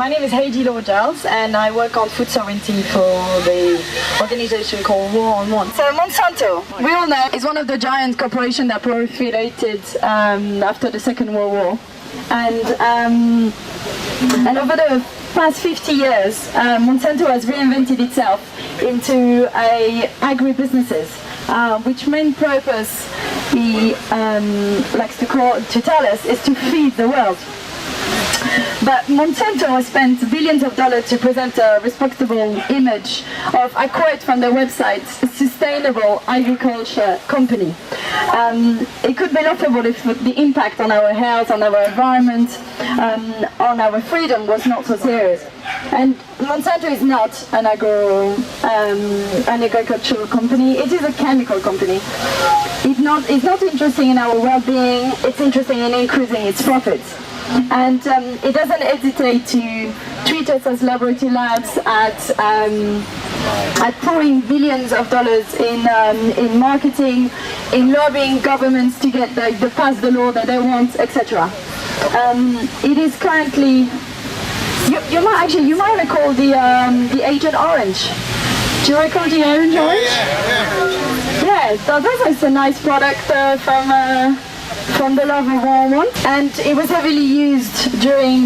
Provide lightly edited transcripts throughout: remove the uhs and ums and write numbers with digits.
My name is Haidee-Laure Giles, and I work on food sovereignty for the organization called War on Want. So Monsanto, we all know, is one of the giant corporations that proliferated after the Second World War. And over the past 50 years, Monsanto has reinvented itself into agribusinesses, which main purpose he likes to tell us is to feed the world. But Monsanto has spent billions of dollars to present a respectable image of, I quote from their website, sustainable agriculture company. It could be laughable if the impact on our health, on our environment, on our freedom was not so serious. And Monsanto is not an agricultural company, it is a chemical company. It's not interested in our well-being, it's interested in increasing its profits. And it doesn't hesitate to treat us as laboratory labs at pouring billions of dollars in marketing, in lobbying governments to get to pass the law that they want, etc. It is currently, you might recall the Agent Orange. Do you recall the Agent Orange? Yeah, so that's a nice product from the love of War on, and it was heavily used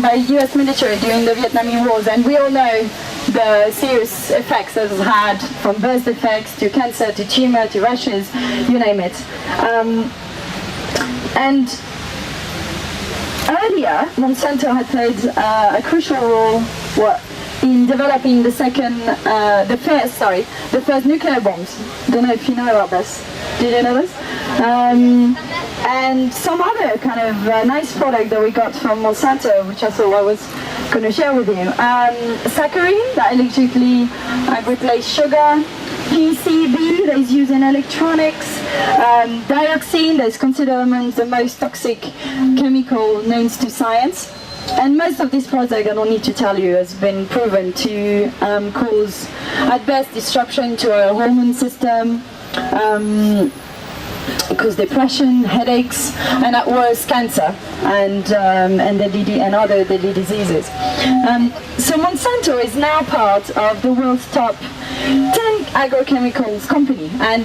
by US military during the Vietnamese Wars, and we all know the serious effects it has had, from birth defects to cancer to tumor to rashes, you name it. And earlier, Monsanto had played a crucial role in developing the first nuclear bombs. Don't know if you know about this. Did you know this? And some other kind of nice product that we got from Monsanto, which I thought I was going to share with you. Saccharin, that electrically replaces sugar. PCB, that is used in electronics. Dioxin, that is considered among the most toxic chemical known to science. And most of these products, I don't need to tell you, has been proven to cause, at best, disruption to our hormone system, cause depression, headaches, and at worst cancer and other deadly diseases. So Monsanto is now part of the world's top 10 agrochemicals company, and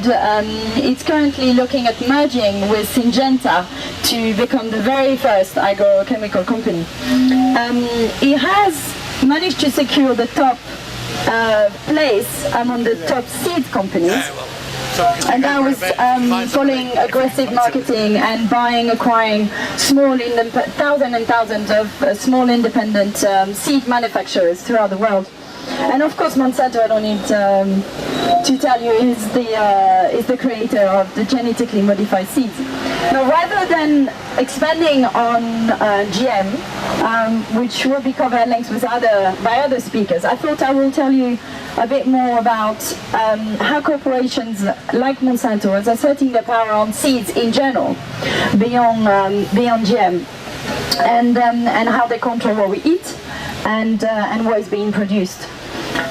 it's currently looking at merging with Syngenta to become the very first agrochemical company. It has managed to secure the top place among the top seed companies. And that was following aggressive marketing and acquiring thousands and thousands of small independent seed manufacturers throughout the world. And of course, Monsanto, I don't need to tell you, is the creator of the genetically modified seeds. Now, rather than expanding on GM, which will be covered at length by other speakers, I thought I will tell you a bit more about how corporations like Monsanto are asserting their power on seeds in general, beyond GM, and how they control what we eat and what is being produced.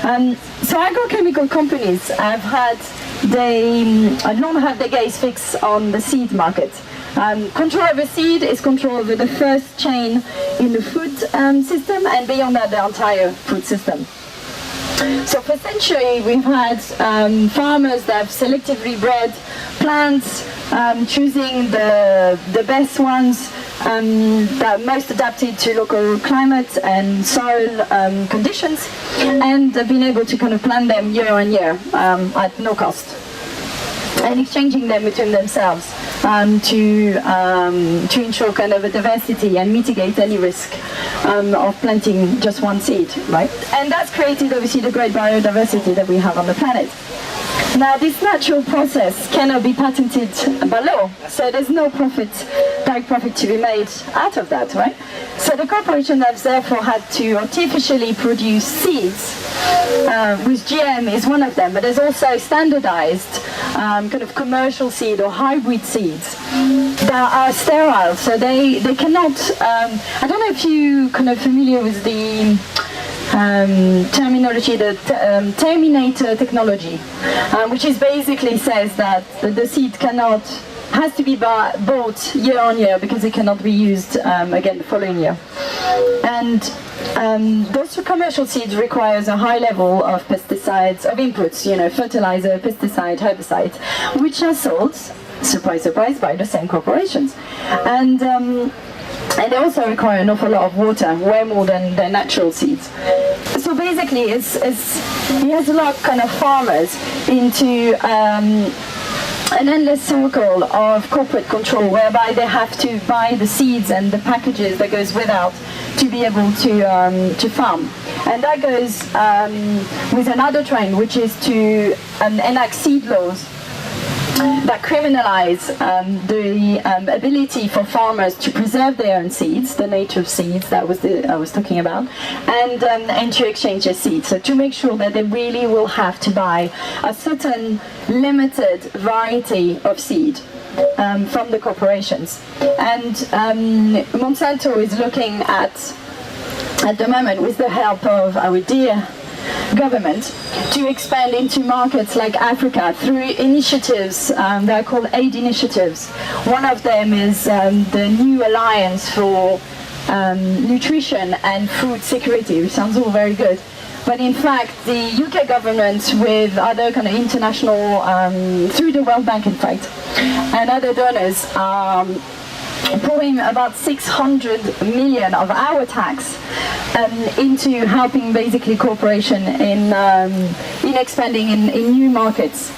So agrochemical companies don't have their gaze fixed on the seed market. Control over seed is control over the first chain in the food system, and beyond that, the entire food system. So for centuries, we've had farmers that have selectively bred plants, choosing the best ones that are most adapted to local climate and soil conditions, and been able to kind of plant them year on year at no cost, and exchanging them between themselves to ensure kind of a diversity and mitigate any risk of planting just one seed, right? And that's created obviously the great biodiversity that we have on the planet. Now, this natural process cannot be patented by law, so there's no direct profit to be made out of that, right? So the corporation has therefore had to artificially produce seeds, which GM is one of them, but there's also standardized kind of commercial seed or hybrid seeds that are sterile, so they cannot, I don't know if you kind of familiar with the terminology, the Terminator technology, which is basically says that the seed cannot has to be bought year on year because it cannot be used again the following year. And those commercial seeds requires a high level of pesticides, of inputs, fertilizer, pesticide, herbicides, which are sold, surprise, surprise, by the same corporations. And they also require an awful lot of water, way more than their natural seeds. So basically, he has a lot of kind of farmers into an endless circle of corporate control, whereby they have to buy the seeds and the packages that goes without to be able to farm. And that goes with another trend, which is to enact seed laws that criminalize the ability for farmers to preserve their own seeds, the native seeds that I was talking about, and to exchange their seeds. So to make sure that they really will have to buy a certain limited variety of seed from the corporations. And Monsanto is looking at the moment, with the help of our dear government, to expand into markets like Africa through initiatives that are called aid initiatives. One of them is the New Alliance for Nutrition and Food Security, which sounds all very good. But in fact, the UK government, with other kind of international, through the World Bank in fact, and other donors, pouring about 600 million of our tax into helping basically corporation in expanding in new markets.